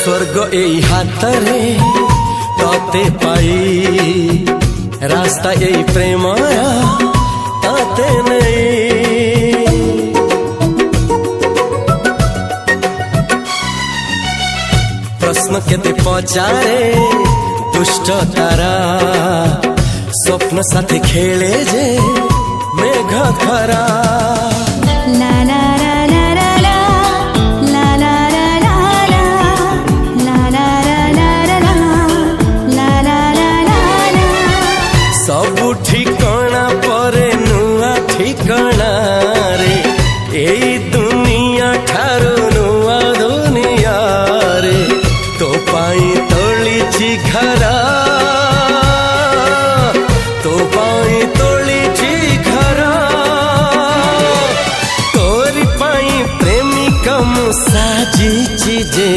स्वर्ग एई हातरे तते पाई रास्ता एई प्रेमया ताते नहीं। प्रश्न केते पचारे दुष्ट तारा स्वप्न साथी खेले जे मेघ खरा। ला ला ला ला ला ला ला ला ला ला ला ला ला ला। सबु ठिकाना परे नुआ ठिकाना रे एई दुनिया ठारू नुआ दुनिया रे। तो पाई तोलिछि घरा तो पाई तोलिछि घरा तोरी पाई प्रेमिका मु साजिछि जे